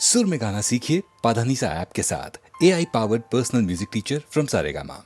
सुर में गाना सीखिए पाधानीसा ऐप के साथ। AI powered personal music teacher from Saregama.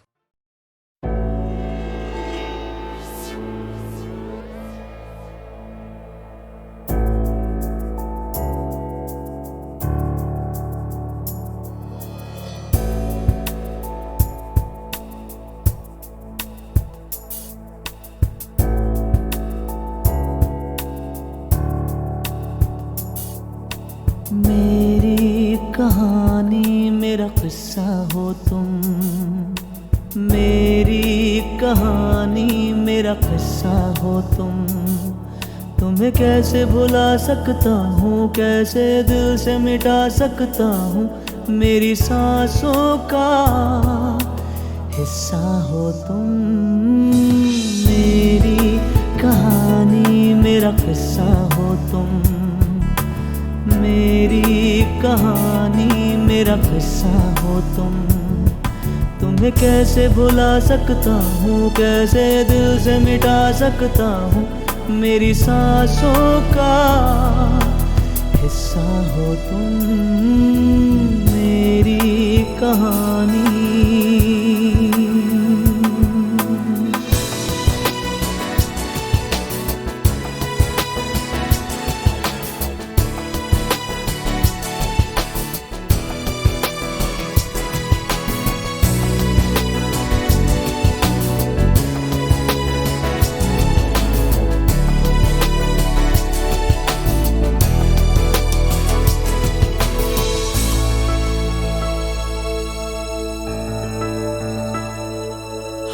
मेरी कहानी मेरा किस्सा हो तुम, मेरी कहानी मेरा किस्सा हो तुम। तुम्हें कैसे भुला सकता हूँ, कैसे दिल से मिटा सकता हूँ, मेरी सांसों का हिस्सा हो तुम। मेरी कहानी मेरा किस्सा हो तुम, मेरी कहानी मेरा किस्सा हो तुम। तुम्हें कैसे भुला सकता हूँ, कैसे दिल से मिटा सकता हूँ, मेरी सांसों का हिस्सा हो तुम। मेरी कहानी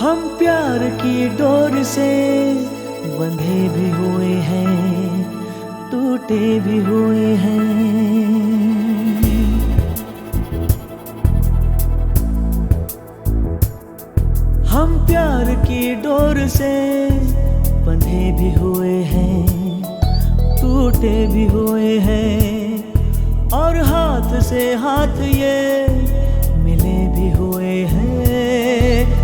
हम प्यार की डोर से बंधे भी हुए हैं, टूटे भी हुए हैं। हम प्यार की डोर से बंधे भी हुए हैं, टूटे भी हुए हैं, और हाथ से हाथ ये मिले भी हुए हैं,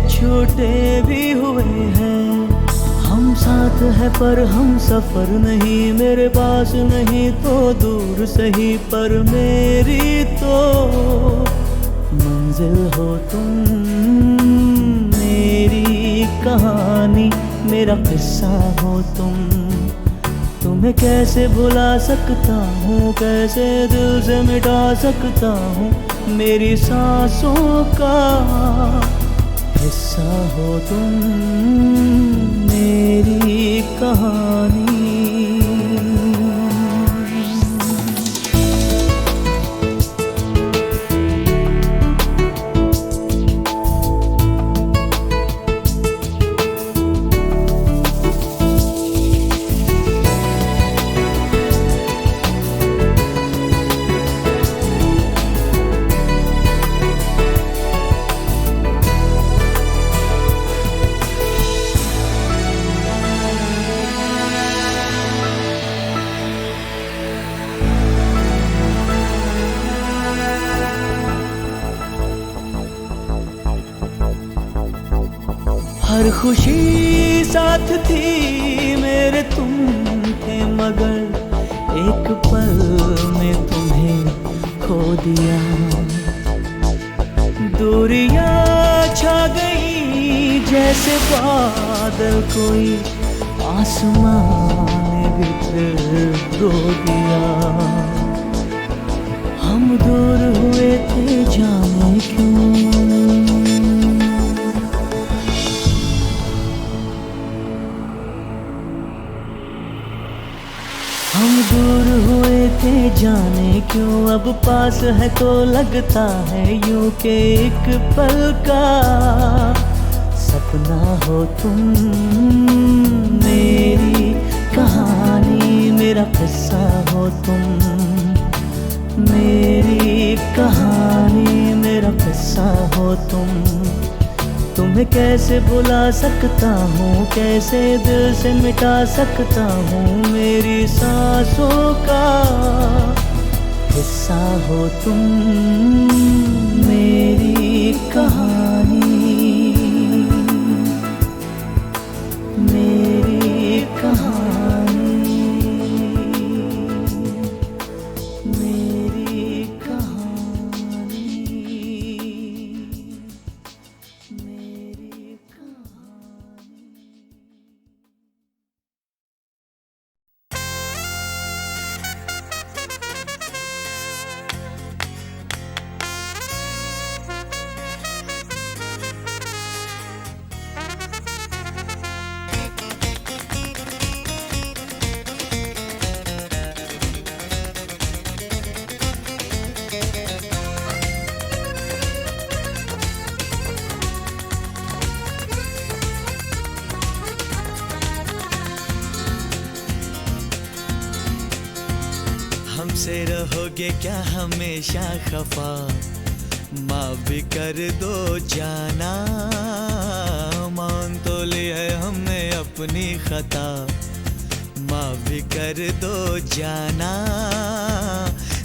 छूटे भी हुए हैं। हम साथ हैं पर हम सफर नहीं, मेरे पास नहीं तो दूर सही, पर मेरी तो मंजिल हो तुम। मेरी कहानी मेरा किस्सा हो तुम। तुम्हें कैसे भुला सकता हूँ, कैसे दिल से मिटा सकता हूँ, मेरी सांसों का हिस्सा हो तुम। मेरी कहानी हर खुशी साथ थी मेरे, तुम थे मगर एक पल में तुम्हें खो दिया। दूरियां छा गई जैसे बादल, कोई आसमान ने भी फिर रो दिया। हम दूर हुए थे जाने क्यों, हम दूर हुए थे जाने क्यों, अब पास है तो लगता है यूं के एक पल का सपना हो तुम। मेरी कहानी मेरा किस्सा हो तुम, मेरी कहानी मेरा किस्सा हो तुम। तुम्हें कैसे भुला सकता हूँ, कैसे दिल से मिटा सकता हूँ, मेरी सांसों का हिस्सा हो तुम। मेरी कहानी मेरी कहानी मेरी रहोगे क्या हमेशा खफा, माफ भी कर दो जाना। मान तो ली है हमने अपनी खता, माफ भी कर दो जाना।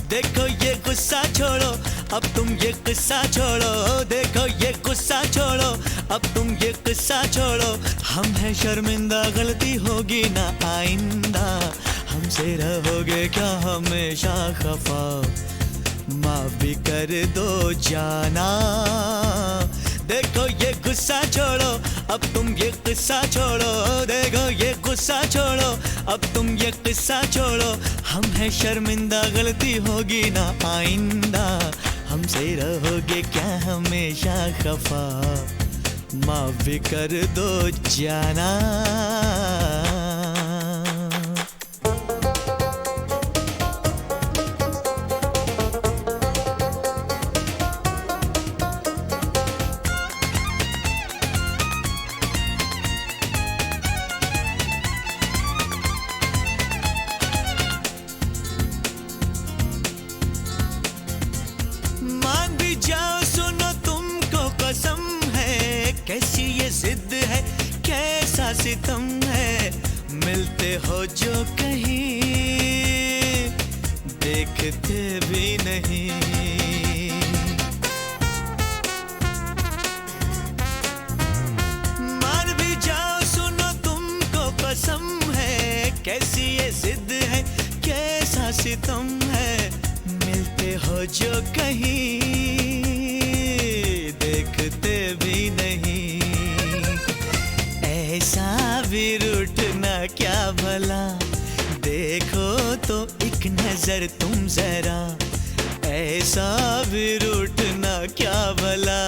देखो ये गुस्सा छोड़ो, अब तुम ये गुस्सा छोड़ो। देखो ये गुस्सा छोड़ो, अब तुम ये गुस्सा छोड़ो। हम हैं शर्मिंदा, गलती होगी ना आइंदा। हमसे रहोगे क्या हमेशा खफा, माफ भी कर दो जाना। देखो ये गुस्सा छोड़ो, अब तुम ये गुस्सा छोड़ो। देखो ये गुस्सा छोड़ो, अब तुम ये गुस्सा छोड़ो। हम हैं शर्मिंदा, गलती होगी ना आइंदा। हमसे रहोगे क्या हमेशा खफा, माफ भी कर दो जाना। मान भी जाओ, सुनो तुमको कसम है, कैसी ये जिद है, कैसा सितम है। मिलते हो जो कहीं, देखते भी नहीं। मान भी जाओ, सुनो तुमको कसम है, कैसी ये जिद है, कैसा सितम है। मिलते हो जो कहीं, देखते भी नहीं। ऐसा भी रूठना क्या भला, देखो तो एक नजर तुम जरा। ऐसा भी रूठना क्या भला,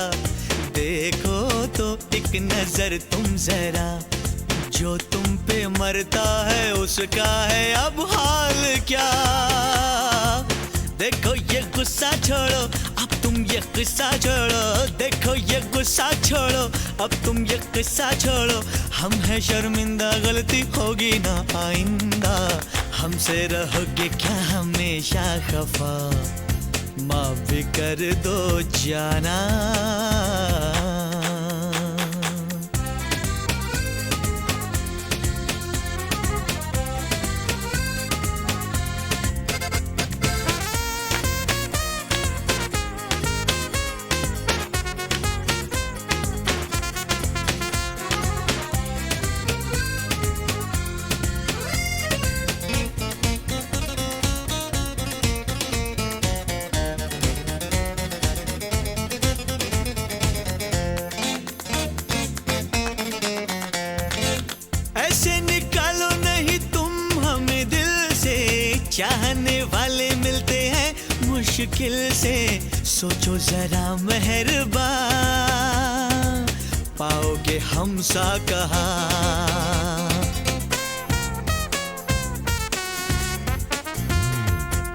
देखो तो एक नजर तुम जरा। जो तुम पे मरता है उसका है अब हाल क्या। देखो ये गुस्सा छोड़ो, अब तुम ये गुस्सा छोड़ो। देखो ये गुस्सा छोड़ो, अब तुम ये गुस्सा छोड़ो। हम हैं शर्मिंदा, गलती होगी ना आइंदा। हमसे रहोगे क्या हमेशा खफा, माफ भी कर दो जाना। ऐसे निकालो नहीं तुम हमें दिल से, चाहने वाले मिलते हैं मुश्किल से। सोचो जरा मेहरबान, पाओगे हम सा कहा।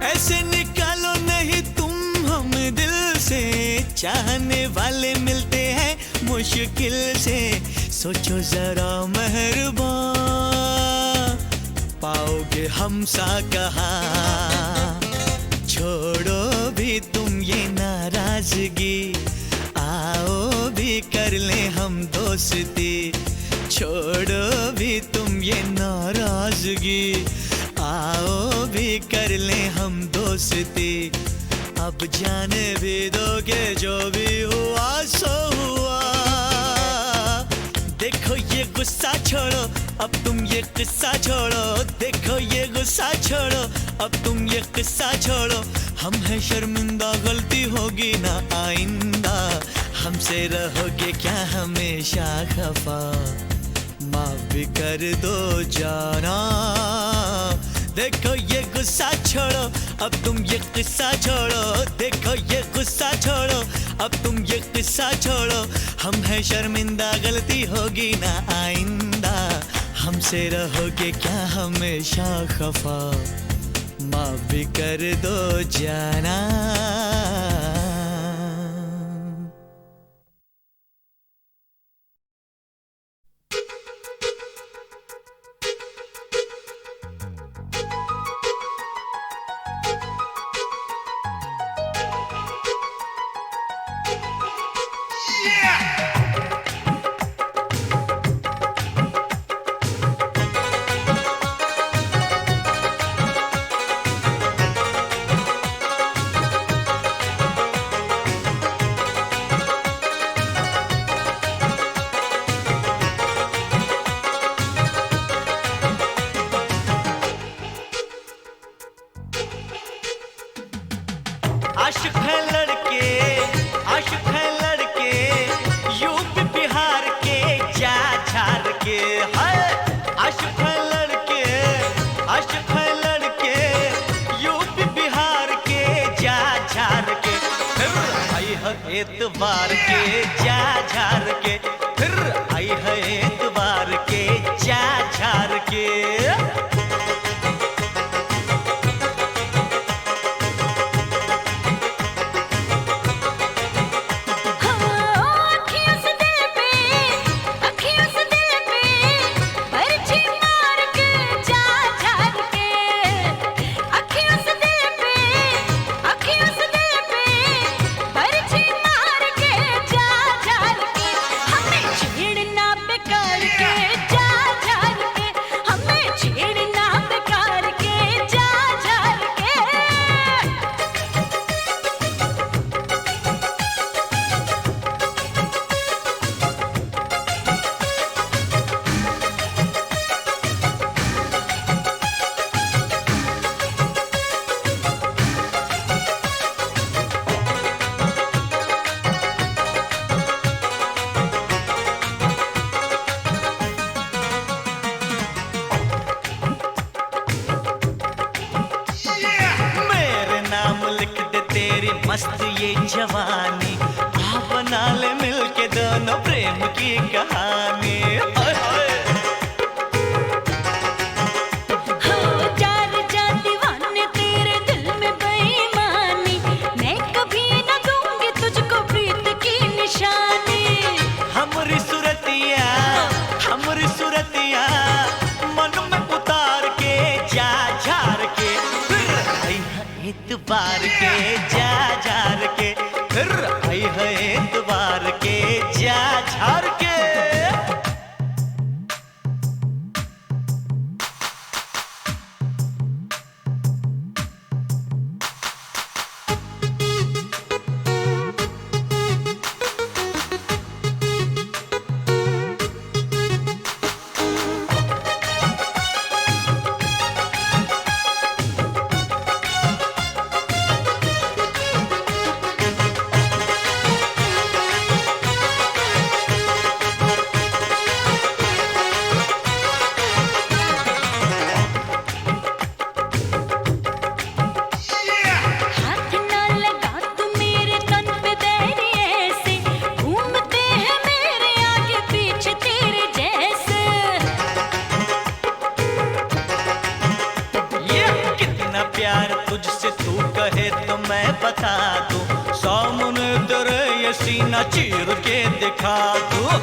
ऐसे निकालो नहीं तुम हमें दिल से, चाहने वाले मिलते हैं मुश्किल से। सोचो जरा मेहरबान, पाओगे हम सा कहा। छोड़ो भी तुम ये नाराजगी, आओ भी कर ले हम दोस्ती। छोड़ो भी तुम ये नाराजगी, आओ भी कर ले हम दोस्ती। अब जाने भी दोगे जो भी हुआ सो हुआ। देखो ये गुस्सा छोड़ो, अब तुम ये किस्सा छोड़ो। देखो ये गुस्सा छोड़ो, अब तुम ये किस्सा छोड़ो। हम हैं शर्मिंदा, गलती होगी ना आइंदा। हमसे रहोगे क्या हमेशा खफा, माफ भी कर दो जाना। देखो ये गुस्सा छोड़ो, अब तुम ये किस्सा छोड़ो। देखो ये गुस्सा छोड़ो, अब तुम ये किस्सा छोड़ो। हम हैं शर्मिंदा, गलती होगी ना आइंदा। हमसे रहोगे क्या हमेशा खफा, माफ भी कर दो जाना। आशिक है लड़के, आशिक है लड़के, यूपी बिहार के जा झार के। है आशिक है लड़के, आशिक है लड़के, यूपी बिहार के जा झार के। फिर आई है एतवार के जा झार के, फिर आई है एतवार के जा झार के। मस्त ये जवानी, आ बना ले मिलके दोनों प्रेम की कहानी। हाय हाय हो जा दीवाने तेरे दिल में बेईमानी, मैं कभी न दूंगी तुझको प्रीत की निशानी। हमरी सुरतिया, हमरी सुरतिया मन में उतार के जा झार के। फिर आई है एतवार के जा झार के, फिर आई है एतवार के जा झार के। प्यार तुझसे तू कहे तो मैं बता दूं, सामने तेरे ये सीना चीर के दिखा दूं।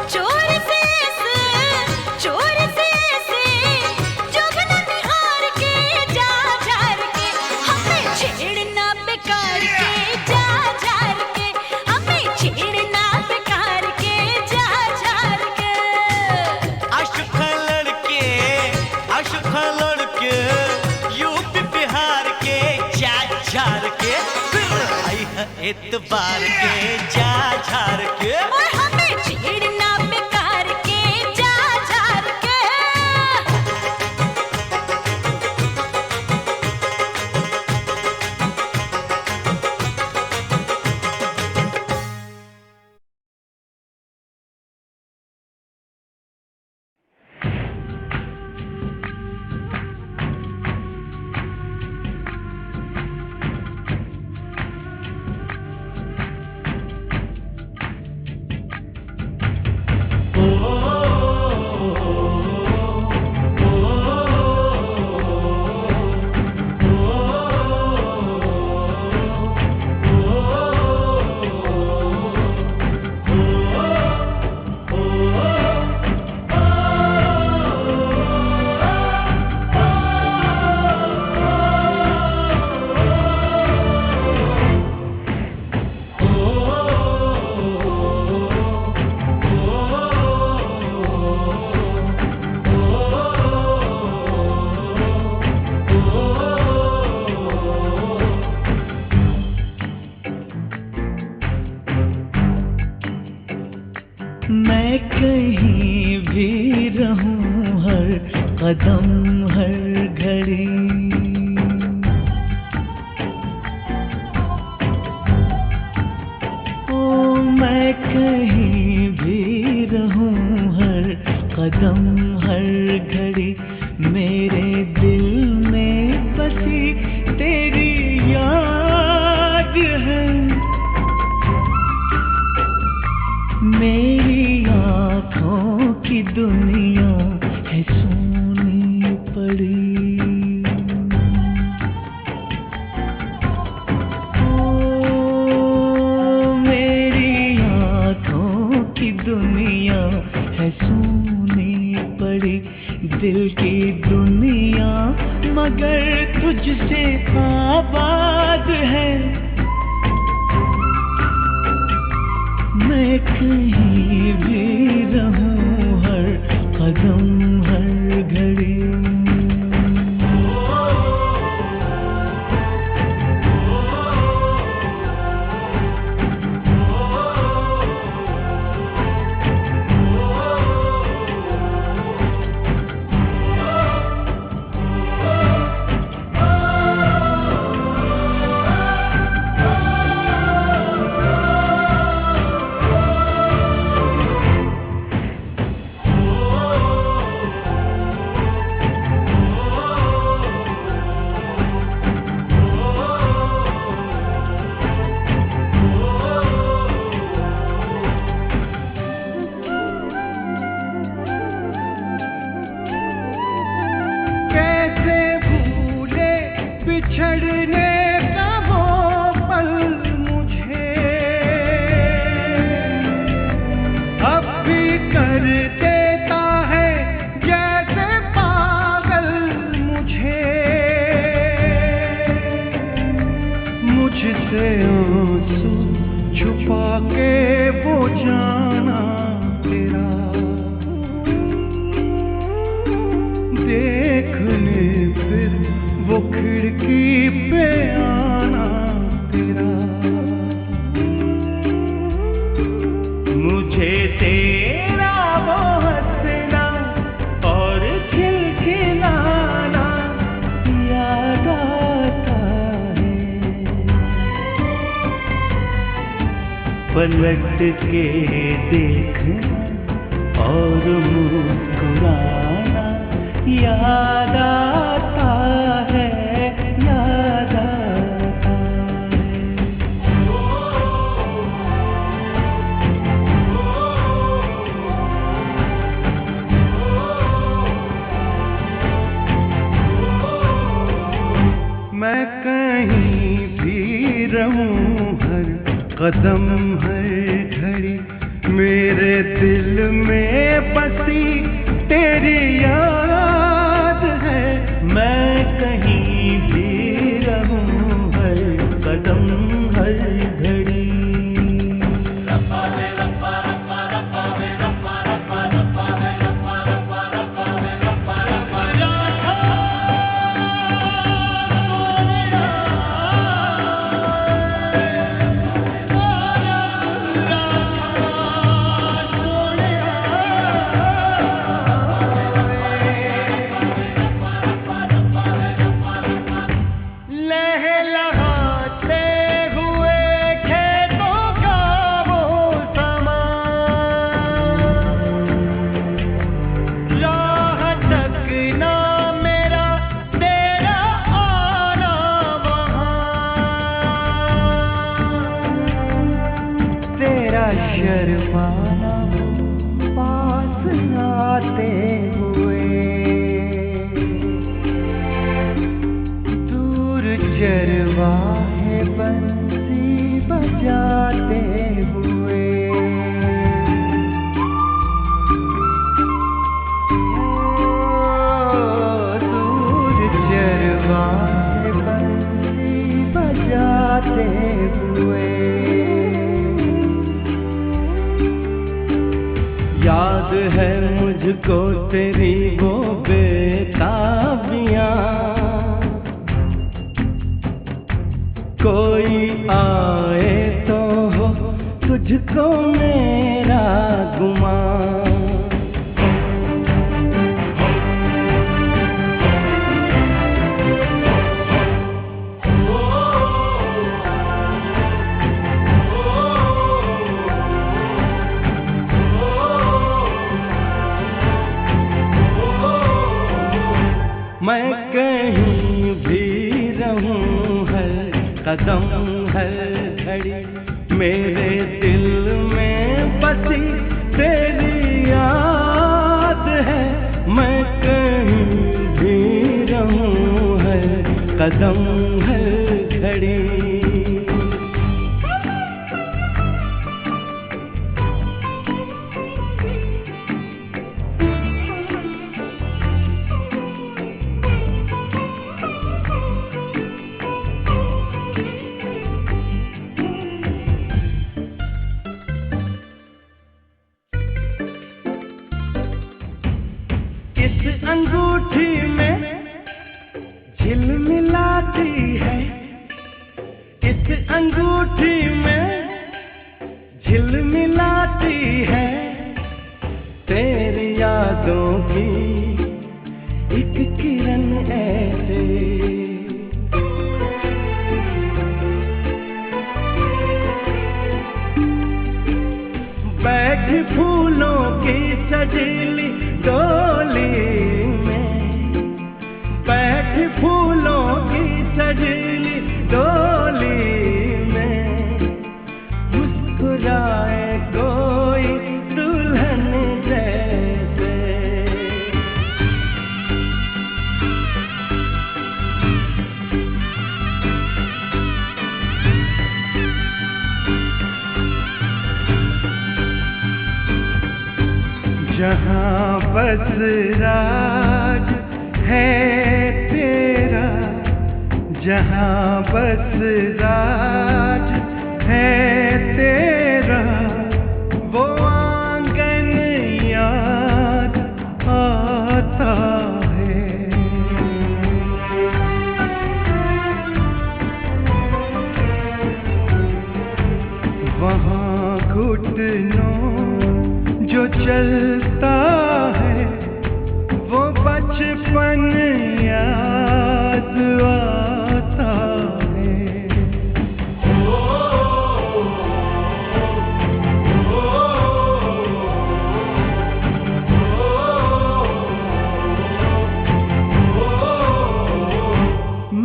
चोर से जुगन निहार के जा झार के, हमें छेड़ना बेकार के जा झार के, हमें छेड़ना बेकार के जा झार के। आशिक है लड़के, आशिक है लड़के, यूपी बिहार के जा झार के। फिर आई है एतवार के जा झार के, और हमें छेड़ना बेकार के जा झार के। मैं कहीं भी रहूं हर कदम हर घड़ी, मैं कहीं भी रहूं हर कदम हर घड़ी मेरे दिल में बसी तेरी याद है। मेरी आँखों की दुनिया है सोनी पड़ी। दुनिया है सोनी पड़ी दिल की दुनिया मगर तुझसे आबाद है। मैं कहीं भी रहूं हर कदम हर घड़ी। बिछड़ने का वो पल मुझे अब भी कर देता है जैसे पागल मुझे। मुझसे आंसू छुपा के वो जाना तेरा देखने फिर वो खिड़की पे आना तेरा। मुझे तेरा वो हंसना और खिलखिलाना याद आता है। पलट के देखना और मुस्कुराना याद आता है, याद आता है। मैं कहीं भी रहूं हर कदम हर घड़ी मेरे दिल में बसी तेरी याद है। मैं कहीं भी रहूं हर कदम हर घड़ी। शर्माना पास आते हुए दूर चरवाहे बंसी बजाते हुए। दूर चरवाहे बंसी बजाते हुए। याद है मुझको तेरी वो बेताबियां कोई आए तो हो तुझको मेरा गुमान। हर घड़ी मेरे दिल में बसी तेरी याद है। मैं कहीं भी रहूं हर कदम हर घड़ी। इस अंगूठी में झिलमिलाती है, इस अंगूठी में झिलमिलाती है तेरी यादों की एक किरण ऐसे। बैठी फूलों की सजीली डोली में, बैठी फूलों की सजीली डोली में, मुस्कुराए कोई दुल्हन जैसे। जहाँ बस राज है तेरा, जहाँ बस राज है तेरा, वो आंगन याद आता है। वहाँ घुटनों जो चलता है वो बचपन याद आता है।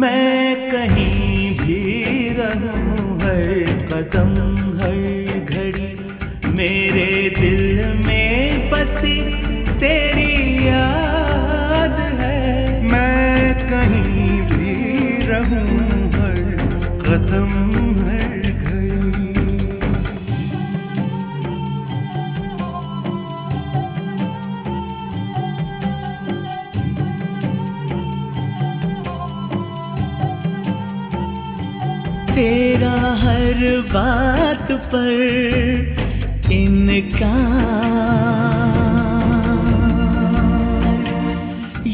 मैं कहीं भी रहूं हर कदम हर घड़ी मेरे दिल में बसी तेरी याद है। मैं कहीं भी रहूं हर कदम हर घड़ी। तेरा हर बात पर इनकार,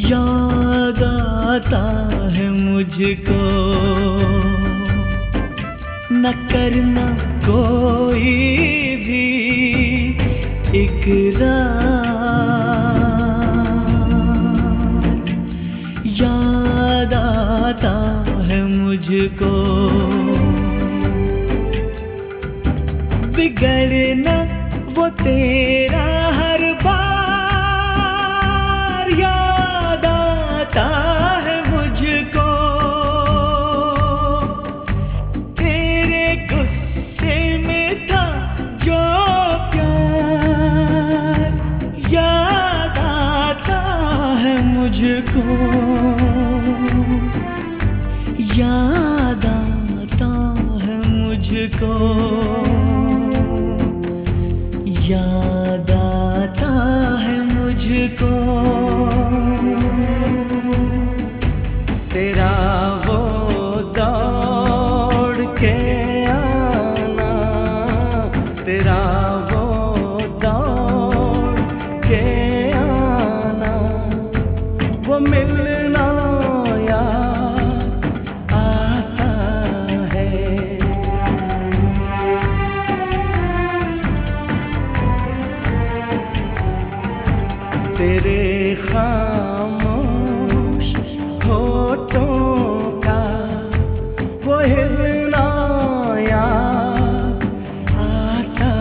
याद आता है मुझको, न करना कोई भी इकरार। याद आता है मुझको, बिगड़ना वो तेरा हर बार। याद आता है मुझको तेरे गुस्से में था जो प्यार। याद आता है मुझको, याद आता है मुझको, याद आता है मुझको। तेरा वो दौड़ के आना, तेरा वो दौड़ के आना, वो मिलना याद आता है। तेरे खामोश होठों का वो हिलना याद आता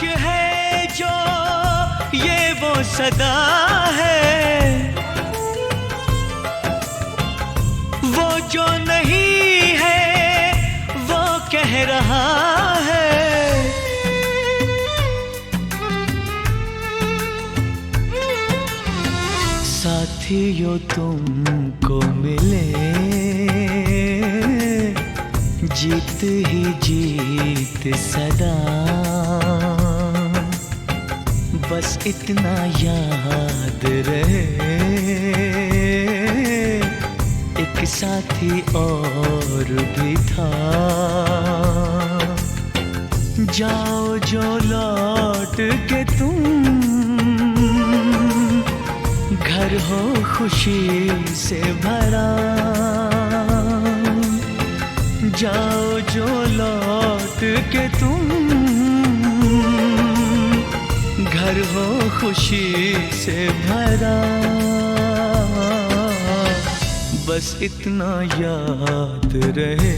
है जो ये वो सदा है, वो जो नहीं है वो कह रहा है। साथियों तुमको मिले जीत ही जीत सदा, बस इतना याद रहे एक साथी और भी था। जाओ जो लौट के तुम, घर हो खुशी से भरा। जाओ जो लौट के तुम, घर हो खुशी से भरा। बस इतना याद रहे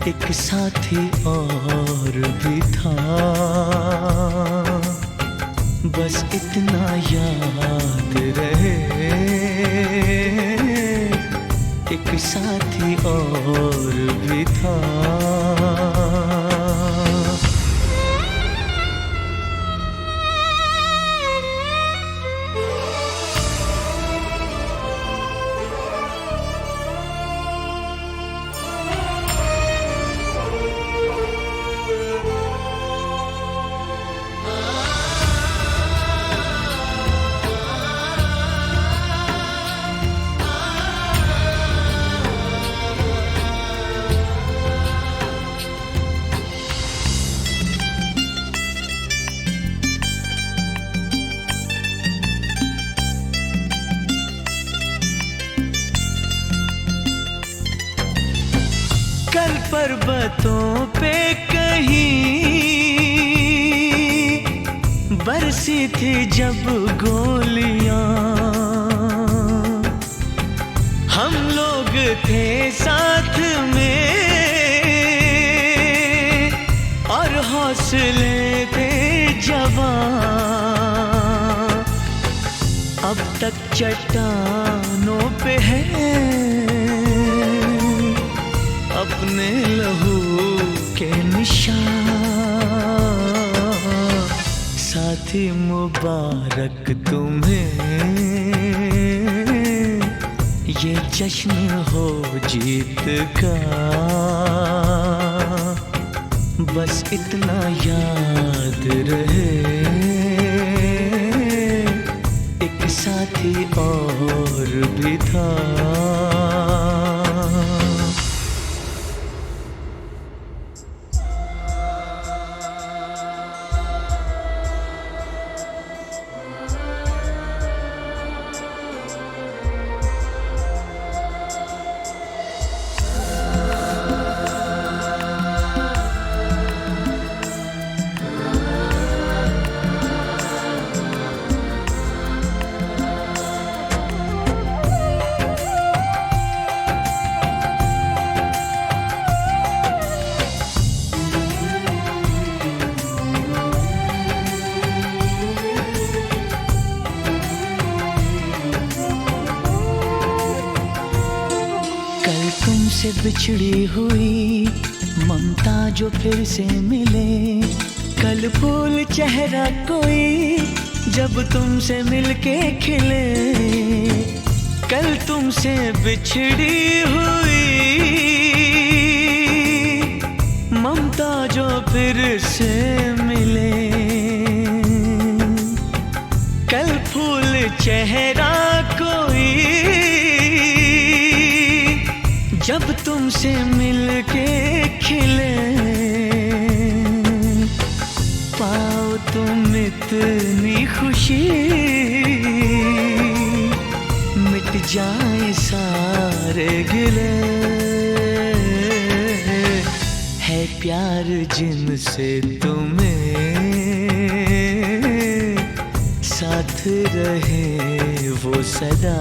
एक साथी और भी था। बस इतना याद रहे एक साथी और भी था। कल पर्वतों पे कहीं बरसी थी जब गोलियां, हम लोग थे साथ में और हौसले थे जवां। अब तक चट्टानों पे है अपने लहू के निशान। साथी मुबारक तुम्हें, ये जश्न हो जीत का। बस इतना याद रहे एक साथी और भी था। तुमसे बिछड़ी हुई ममता जो फिर से मिले, कल फूल चेहरा कोई जब तुमसे मिलके खिले। कल तुमसे बिछड़ी हुई ममता जो फिर से मिले, कल फूल चेहरा कोई जब तुमसे मिलके खिले। पाओ तुम इतनी खुशी, मिट जाए सारे गिले। है प्यार जिनसे तुम्हें, साथ रहे वो सदा।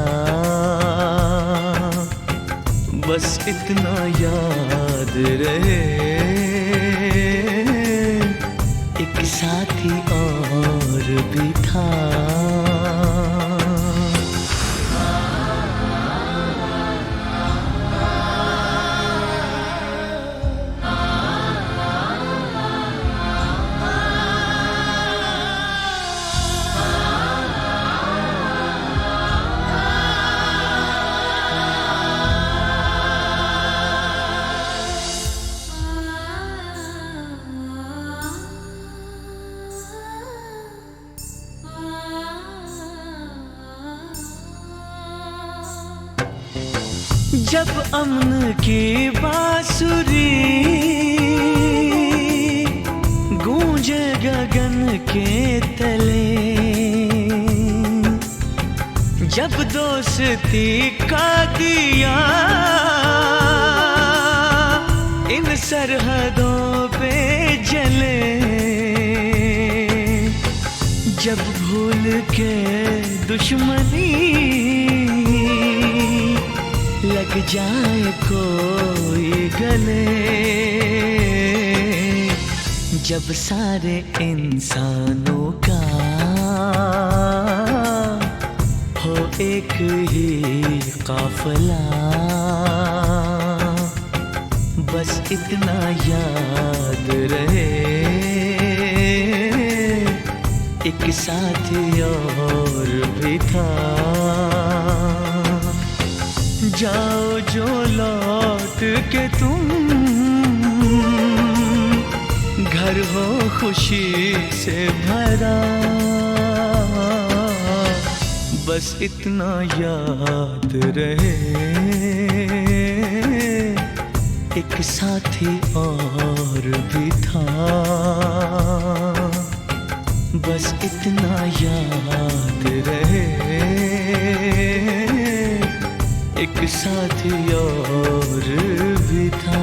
बस इतना याद रहे था। जब अमन की बांसुरी गूंजे गगन के तले, जब दोस्ती का दिया इन सरहदों पे जले, जब भूल के दुश्मनी लग जाए कोई गले, जब सारे इंसानों का हो एक ही काफिला, बस इतना याद रहे एक साथी और भी था। जाओ जो लौट के तुम, घर हो खुशी से भरा, बस इतना याद रहे एक साथी और भी था, बस इतना याद रहे एक साथी और भी था।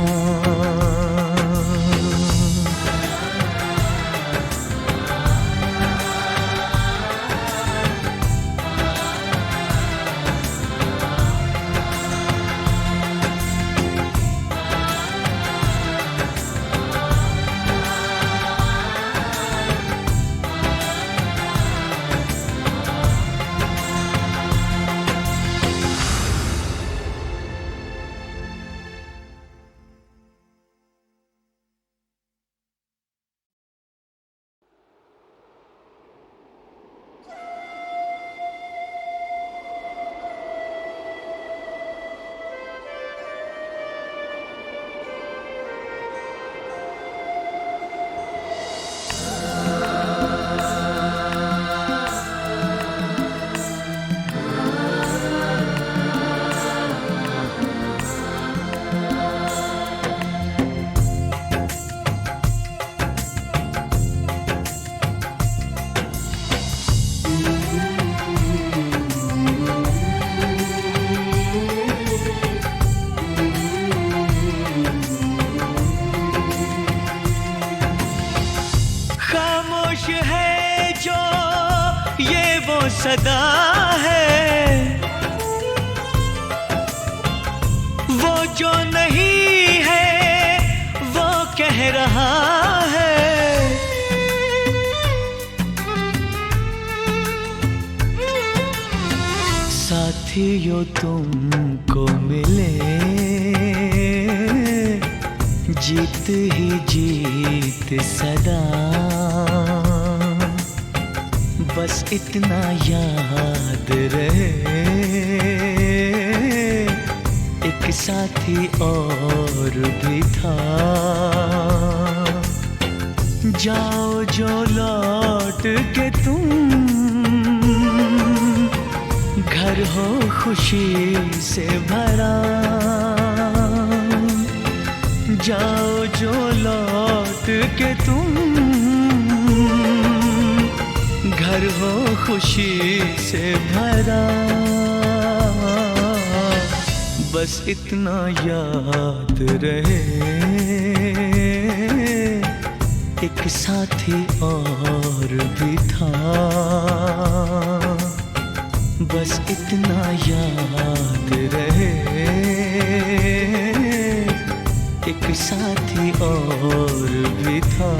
सदा है वो जो नहीं है वो कह रहा है, साथियों तुमको मिले जीत ही जीत सदा, बस इतना याद रहे एक साथी और भी था। जाओ जो लौट के तुम, घर हो खुशी से भरा, जाओ जो लौट के तुम, घर हो खुशी से भरा, बस इतना याद रहे एक साथी और भी था, बस इतना याद रहे एक साथी और भी था।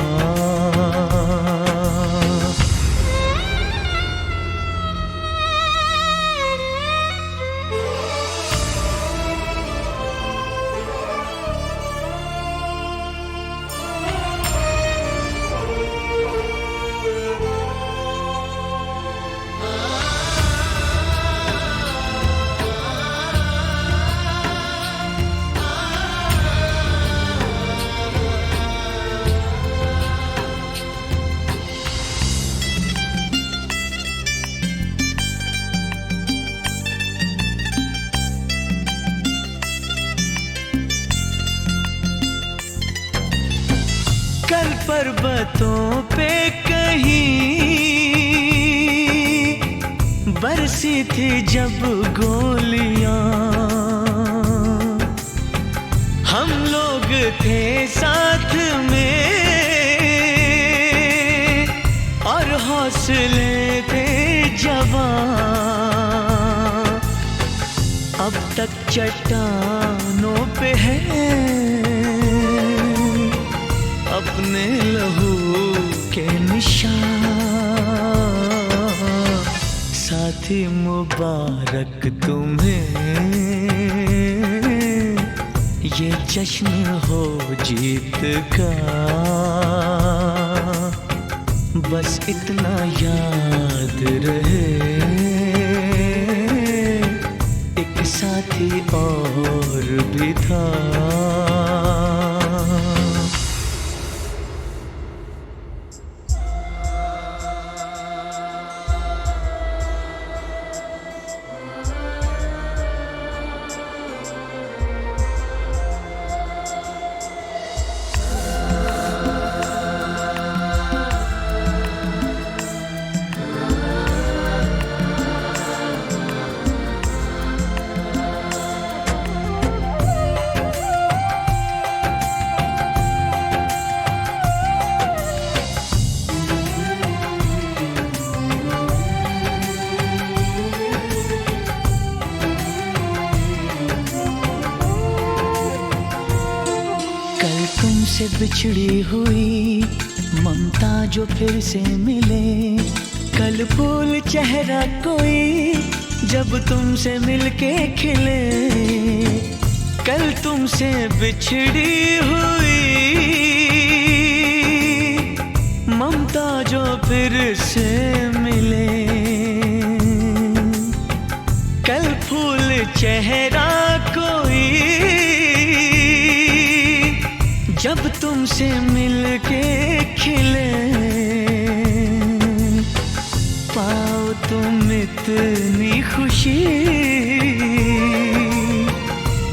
पर्वतों पे कहीं बरसी थी जब गोलियां, हम लोग थे साथ में और हौसले थे जवां। अब तक चट्टानों पे है अपने लहू के निशान। साथी मुबारक तुम्हें, ये जश्न हो जीत का। बस इतना याद रहे, एक साथी और भी था। तुमसे बिछड़ी हुई ममता जो फिर से मिले, कल फूल चेहरा कोई जब तुमसे मिलके खिले। कल तुमसे बिछड़ी हुई ममता जो फिर से मिले, कल फूल चेहरा कोई जब तुमसे मिलके खिले। पाओ तुम इतनी खुशी,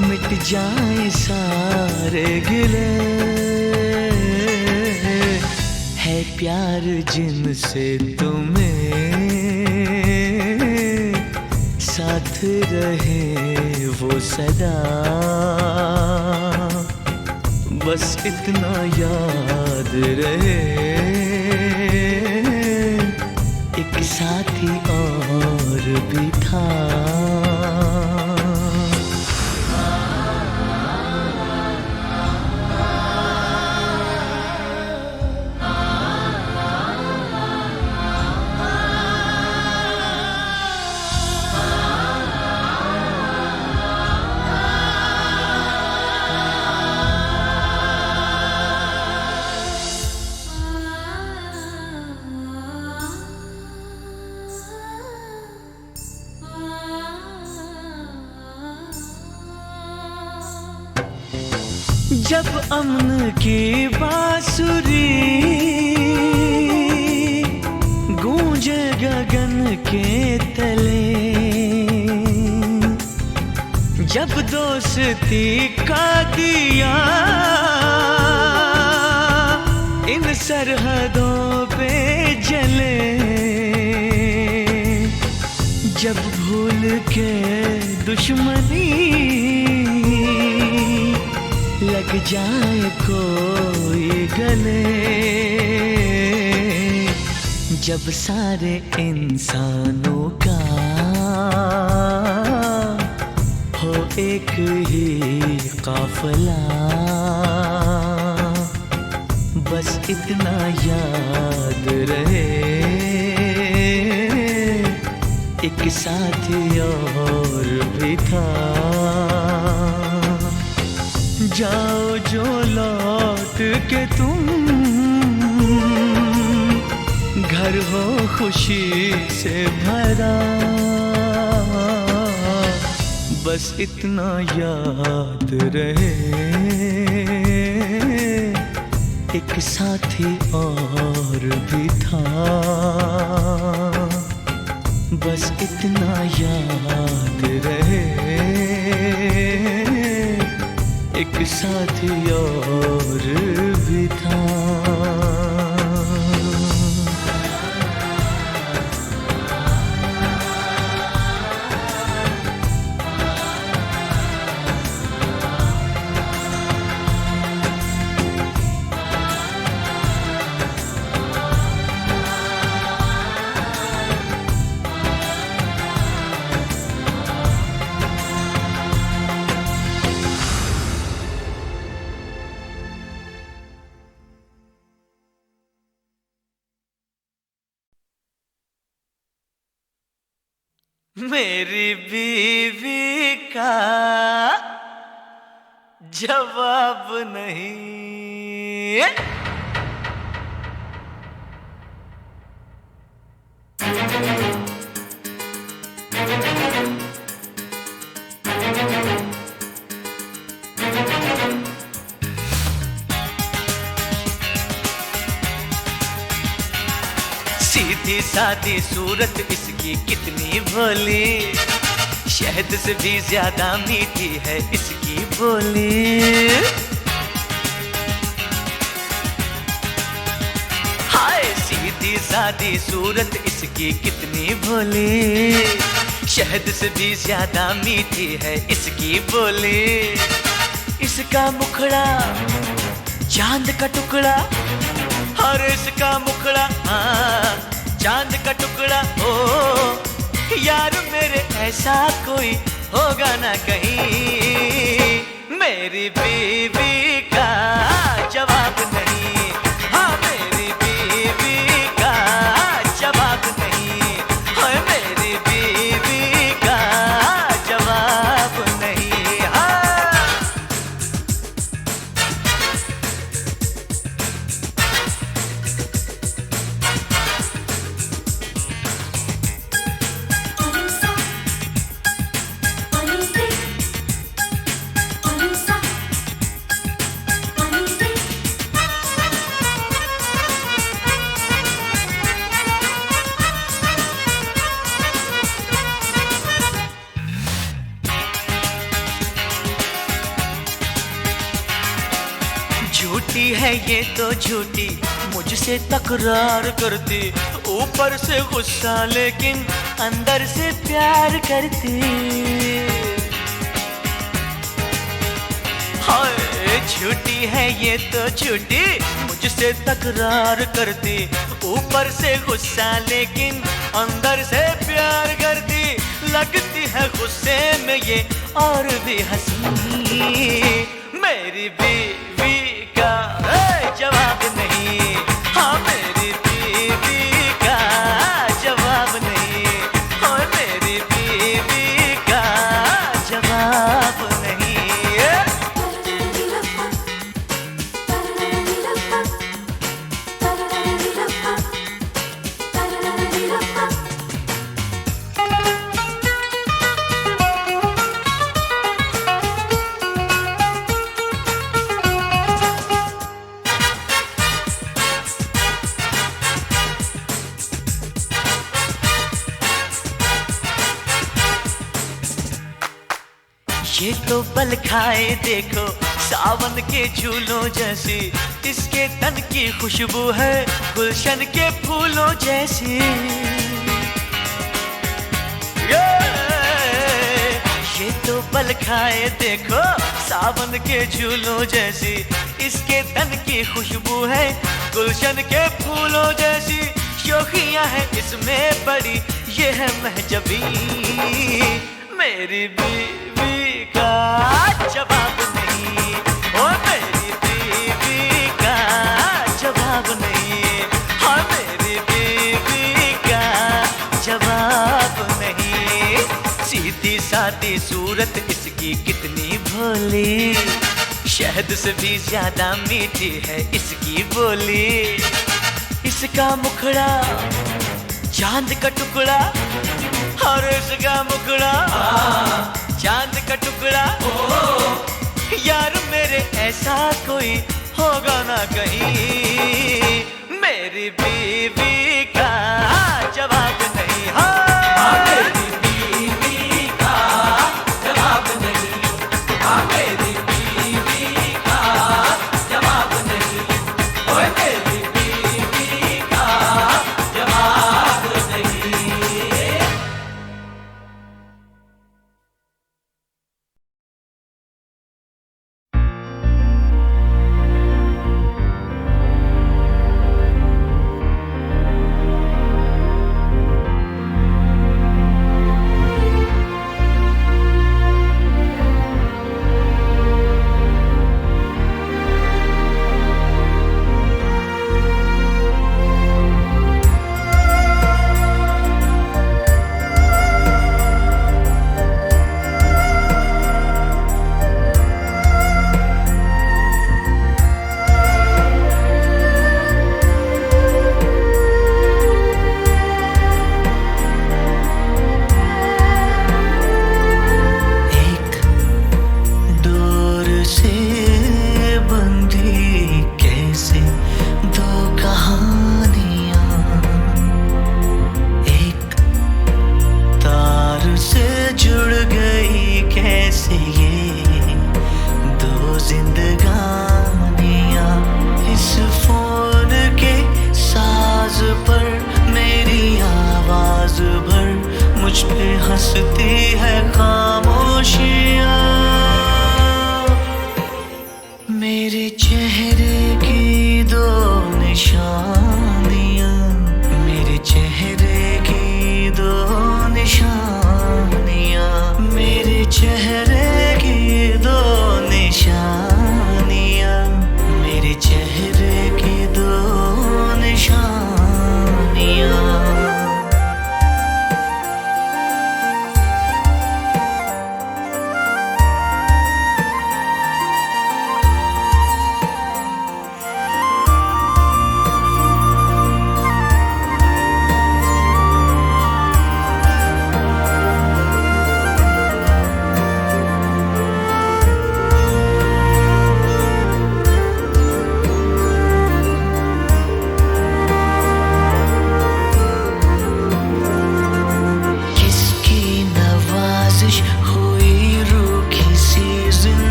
मिट जाए सारे गिले। है प्यार जिनसे तुम्हें, साथ रहे वो सदा। बस इतना याद रहे, एक साथी और भी था। जब अमन की बांसुरी गूंजे गगन के तले, जब दोस्ती का दिया इन सरहदों पे जले, जब भूल के दुश्मनी लग जाए कोई गले, जब सारे इंसानों का हो एक ही काफिला। बस इतना याद रहे, एक साथी और भी था। जाओ जो लौट के तुम, घर हो खुशी से भरा। बस इतना याद रहे, एक साथी और भी था। बस इतना याद रहे, एक साथी और भी था। मेरी बीवी का जवाब नहीं। सीधी सादी सूरत इसकी कितनी भोली, शहद से भी ज्यादा मीठी है इसकी बोली। हाय सीधी सादी सूरत इसकी कितनी भोली, शहद से भी ज्यादा मीठी है इसकी बोली। इसका मुखड़ा चांद का टुकड़ा, और इसका मुखड़ा हाँ चांद का टुकड़ा। ओ यार मेरे ऐसा कोई होगा ना कहीं। मेरी बीवी का जवाब नहीं, हाँ मेरी बीवी का जवाब नहीं, हाँ मेरी बीवी का जवाब नहीं। हाँ झूठी है ये तो झूठी, मुझसे तकरार करती, ऊपर से गुस्सा लेकिन अंदर से प्यार करती। हाय झूठी है ये तो झूठी, मुझसे तकरार करती, ऊपर से गुस्सा लेकिन अंदर से प्यार करती। लगती है गुस्से में ये और भी हंसी। मेरी बीवी का जवाब नहीं, हाँ मेरी बीवी का जवाब नहीं, हाँ मेरी बीवी का जवाब नहीं। ये तो पल खाए देखो सावन के झूलों जैसी, इसके तन की खुशबू है गुलशन के फूलों जैसी। ये तो पल खाए देखो सावन के झूलों जैसी, इसके तन की खुशबू है गुलशन के फूलों जैसी। शोखियां है इसमें बड़ी ये है महजबी। मेरी बीवी का जवाब नहीं, ओ मेरी बीवी का जवाब नहीं, हाँ मेरी बीवी का जवाब नहीं। सीधी सादी सूरत इसकी कितनी भोली, शहद से भी ज्यादा मीठी है इसकी बोली। इसका मुखड़ा चांद का टुकड़ा, और इसका मुखड़ा चांद का टुकड़ा। यार मेरे ऐसा कोई होगा ना कहीं। मेरी बीवी का जवाब नहीं, हाँ मेरी बीवी का जवाब नहीं, हाँ मेरी बीवी का जवाब नहीं, ओए मेरी बीवी का जवाब नहीं।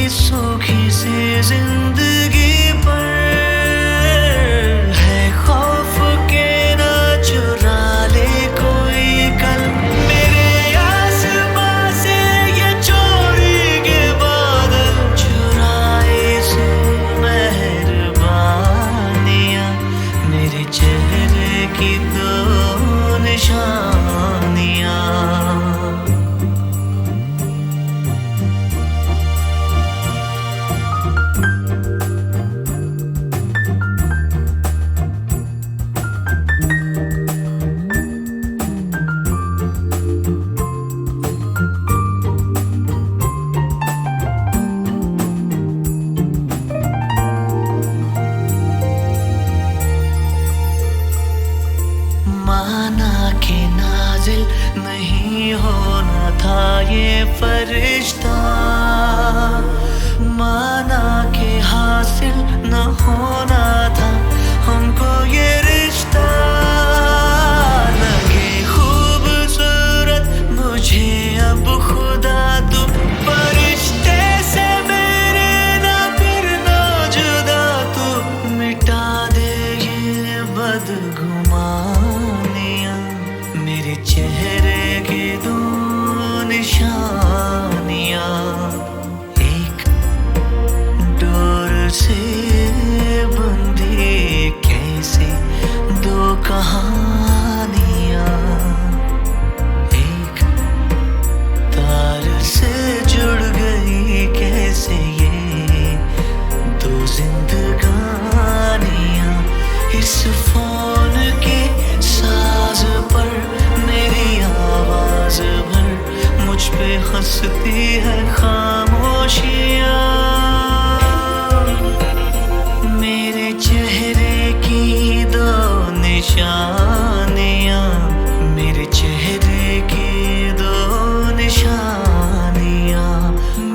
सूखी सी जिंदगी पर है खौफ के ना चुरा ले कोई कल मेरे आसमां से ये चोरी के बादल चुराए से मेहरबानियां मेरे चेहरे की दो निशानियां माना के नाजिल नहीं होना था ये फरिश्ता माना के हासिल न होना था हमको ये रिश्ता लगे खूबसूरत मुझे अब खुदा तू फरिश्ते से मेरे ना करना जुदा तू मिटा दे ये बदगुमानियां मेरे चेहरे की दो निशानियां एक डोर से बंधी कैसे दो कहानियां एक तार से जुड़ गई कैसे ये दो जिंदगानियां इस फोन के साज पर मेरी आवाज भर मुझ पे हंसती है खामोशियां मेरे चेहरे की दो निशानियां मेरे चेहरे की दो निशानियां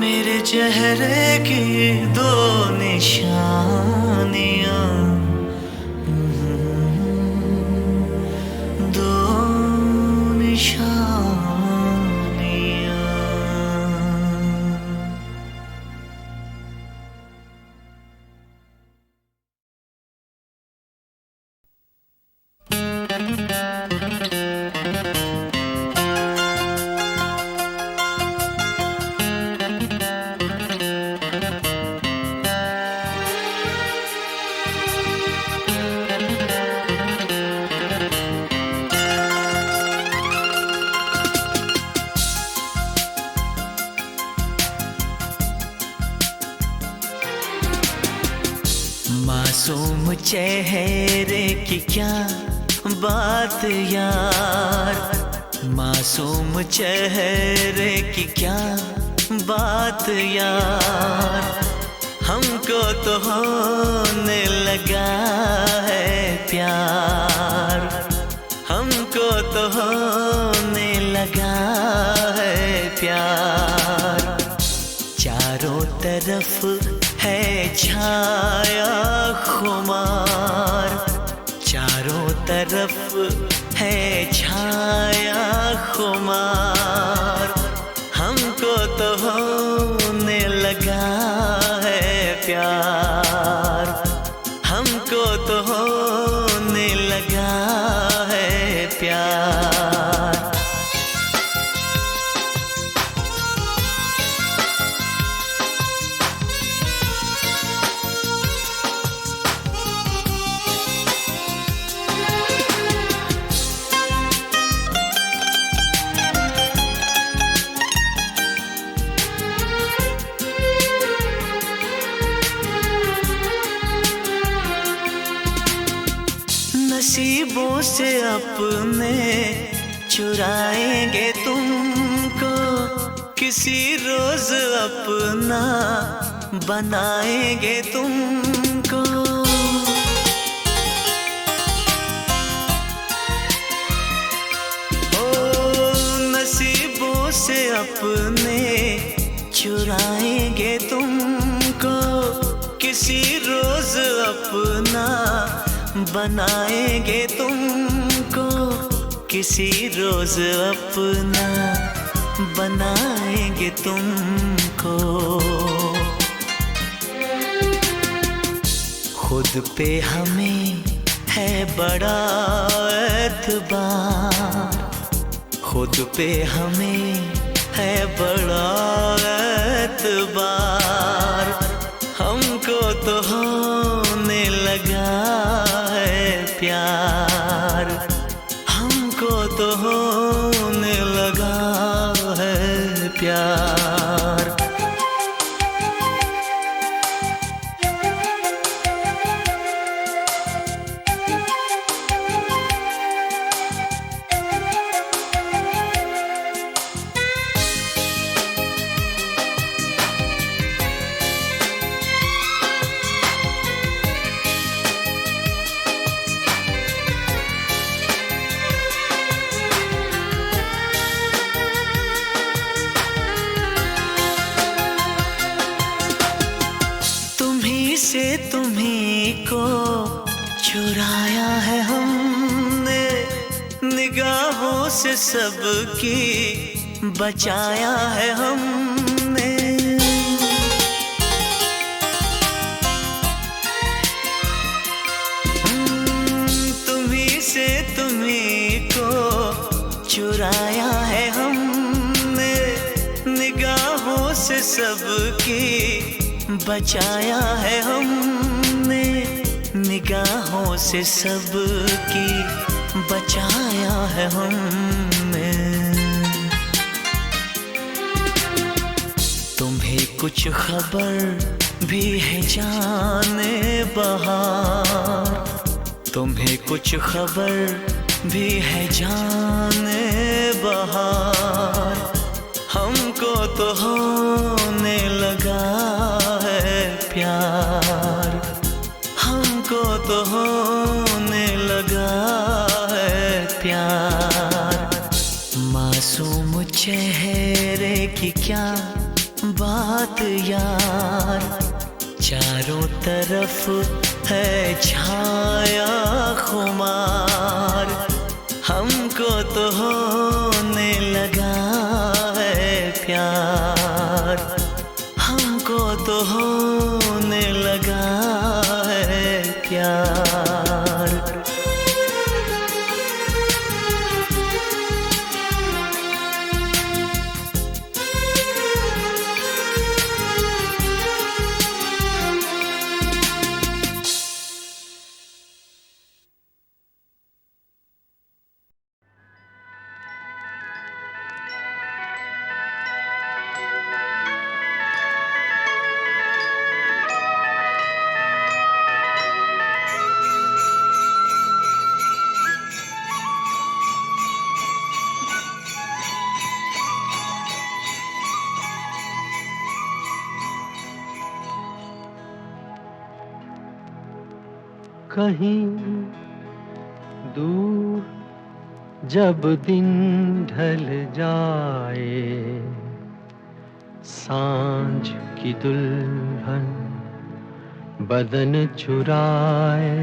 मेरे चेहरे की दो निशानियां दो निशानियां मासूम चेहरे की क्या बात यार मासूम चेहरे की क्या बात यार हमको तो होने लगा है प्यार हमको तो होने लगा है प्यार चारों तरफ है छाया खुमार चारों तरफ है छाया खुमार हमको तो होने लगा है प्यार हमको तो होने लगा है प्यार नसीबों से अपने चुराएंगे तुमको किसी रोज अपना बनाएंगे तुमको ओ नसीबों से अपने चुराएंगे तुमको किसी रोज अपना बनाएंगे तुमको किसी रोज अपना बनाएंगे तुमको खुद पे हमें है बड़ा एतबार, खुद पे हमें है बड़ा एतबार। हमको तो होने लगा है प्यार, हमको तो होने लगा है प्यार। से तुम्हीं को चुराया है हमने, निगाहों से सबकी बचाया है हमने। तुम्हीं से तुम्हीं को चुराया है हमने, निगाहों से सबकी बचाया है हमने, निगाहों से सबकी बचाया है हमने। तुम्हें कुछ खबर भी है जाने बहार, तुम्हें कुछ खबर भी है जाने बहार। हमको तो होने लगा है प्यार, हमको तो होने लगा है प्यार। मासूम चेहरे की क्या बात यार, चारों तरफ है छाया खुमार। हमको तो होने लगा है प्यार, हमको तो होने लगा है प्यार। कहीं दूर जब दिन ढल जाए, सांझ की दुल्हन बदन चुराए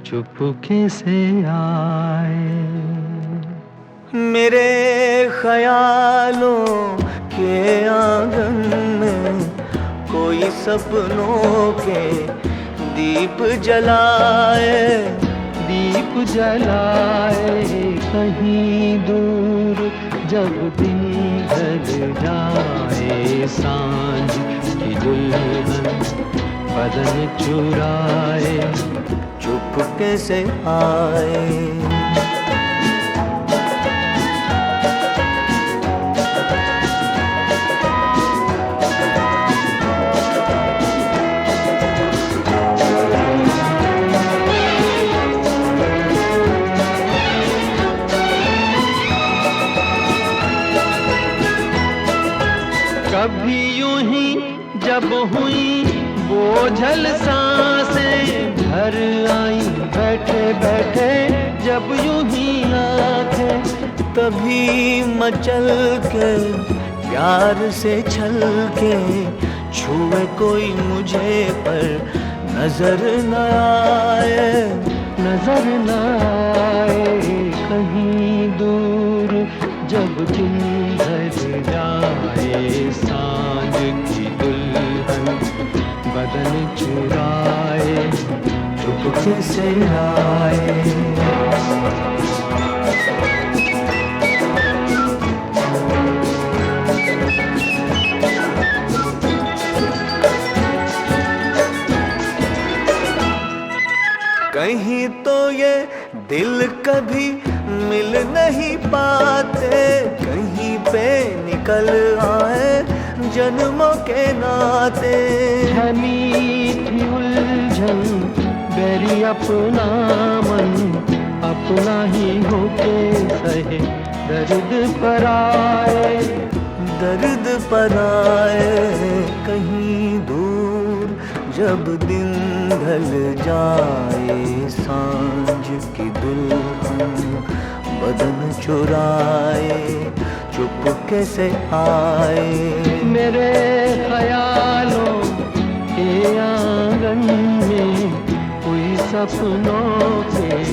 चुपके से आए। मेरे ख्यालों के आंगन में कोई सपनों के दीप जलाए, दीप जलाए। कहीं दूर जब दिन ढल जाए, सांझ की दुल्हन बदन चुराए चुपके से आए। कभी यूं ही जब हुई बोझल सांसें, घर आई बैठे बैठे जब यूं ही आंखें, तभी मचल के प्यार से छल के छुए कोई मुझे पर नजर न आए, नजर न आए। कहीं दूर जब दिन ढल जाए, सांझ की दुल्हन बदन चुराए कैसे आए। कहीं तो ये दिल कभी मिल नहीं पाते, कहीं पे निकल आए जन्मों के नाते। है मीठी उलझन बेरी अपना मन, अपना ही होके सहे दर्द पर आए। दर्द पर आए कहीं दूर, जब दिन ढल जाए सांझ की दुल्हन बदन चुराए चुपके से आए। मेरे ख्यालों के आंगन में कोई सपनों के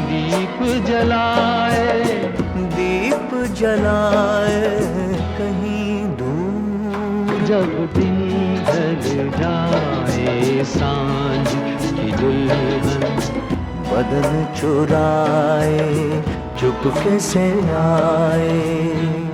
दीप जलाए। दीप जलाए कहीं दूर, जब दिन ढल जाए सांझ की दुल्हन बदन चुराए चुपके से आए।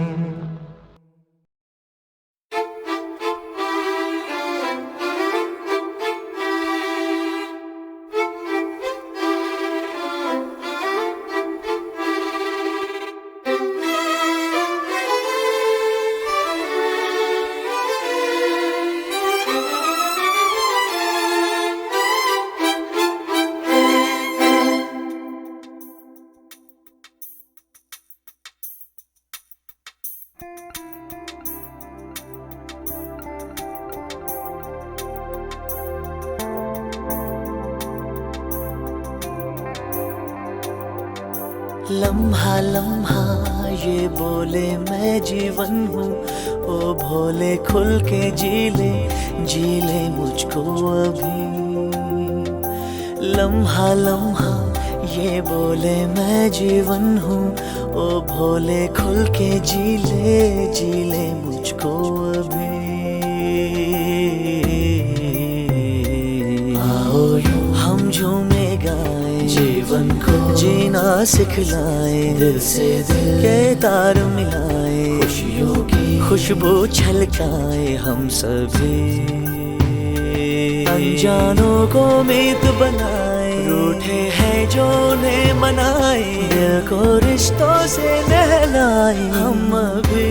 लम्हा लम्हा ये बोले मैं जीवन हूँ, ओ भोले खुल के जी ले मुझको अभी। लम्हा लम्हा ये बोले मैं जीवन हूँ, ओ भोले खुल के जी ले मुझको अभी। आओ हम झूमे गाए जीवन को जीना सिखलाए, दिल से दिल के तार मिलाए, खुशियों की खुशबू छलकाए हम सभी। अनजानों को मीत बनाए, रूठे हैं जो ने मनाए, दिल को रिश्तों से नहलाए हम अभी।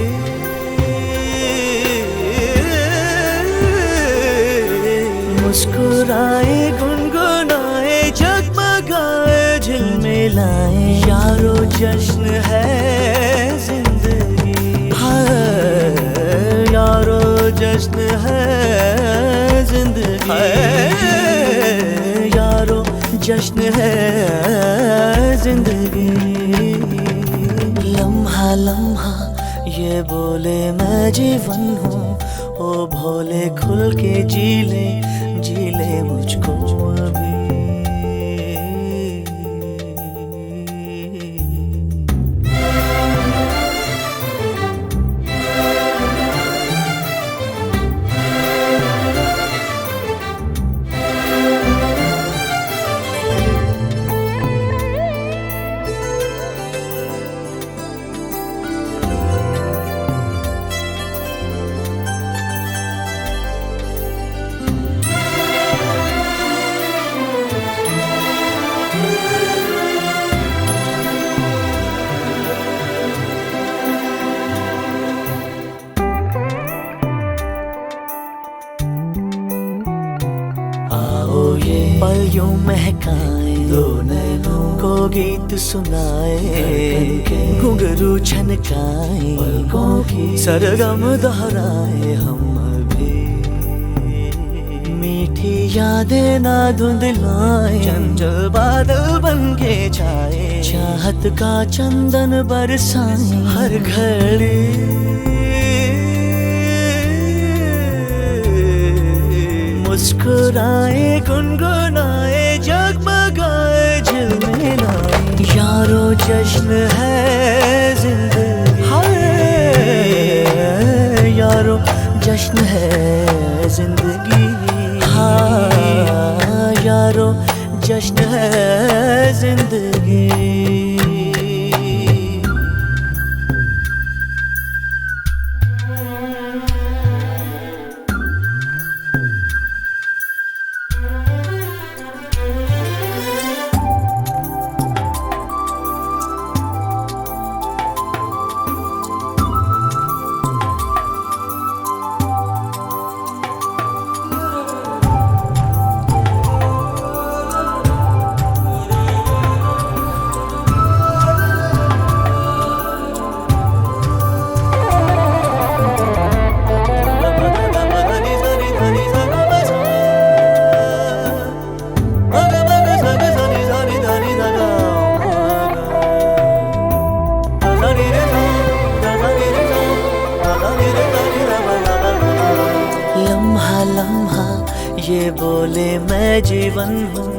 मुस्कुराए गुनगुनाए जगमगाए झिलमिलाए, यारो जश्न है जिंदगी। हाय यारो जश्न है जिंदगी। यारो जश्न है जिंदगी। लम्हा लम्हा ये बोले मैं जीवन हूँ, ओ भोले खुल के जी ले मुझको अभी। पल यूं महकाए, दो नैनों को गीत सुनाए, घुंघरू छनकाए, पलकों की सरगम दोहराए हम अभी। मीठी यादें ना धुंधलाए, चंचल बादल बन के छाए, चाहत का चंदन बरसाए हर घड़ी। मुस्कुराए गुनगुनाए जगमगाए झिलमिलाए, यारो जश्न है जिंदगी। हाय यारो जश्न है जिंदगी। हाँ यारो जश्न है जिंदगी। लम्हा लम्हा ये बोले मैं जीवन हूँ,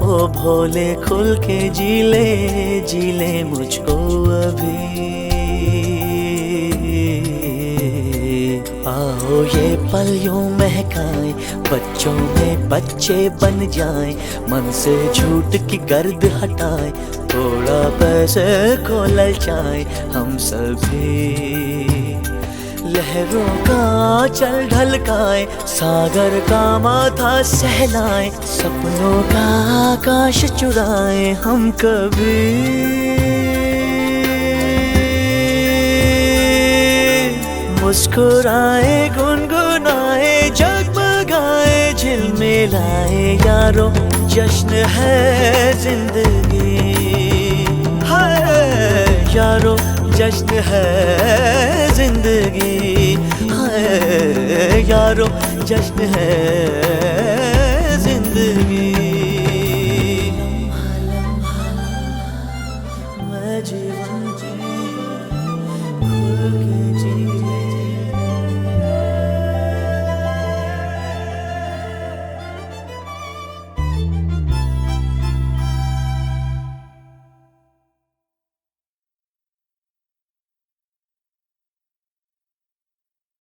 ओ भोले खुल के जी ले मुझको अभी। आओ ये पल यूं महकाएं, बच्चों में बच्चे बन जाएं, मन से झूठ की गर्द हटाएं, थोड़ा पैसे को ललचाएं हम सभी। लहरों का चल ढलकाए, सागर का माथा सहलाए, सपनों का आकाश चुराए हम कभी। मुस्कुराए गुनगुनाए जगमगाए झिलमिलाए यारो, जश्न है जिंदगी। हाय यारो जश्न है जिंदगी। हाय यारो जश्न है जिंदगी। लम्हा लम्हा मैं जीवन जी खुल के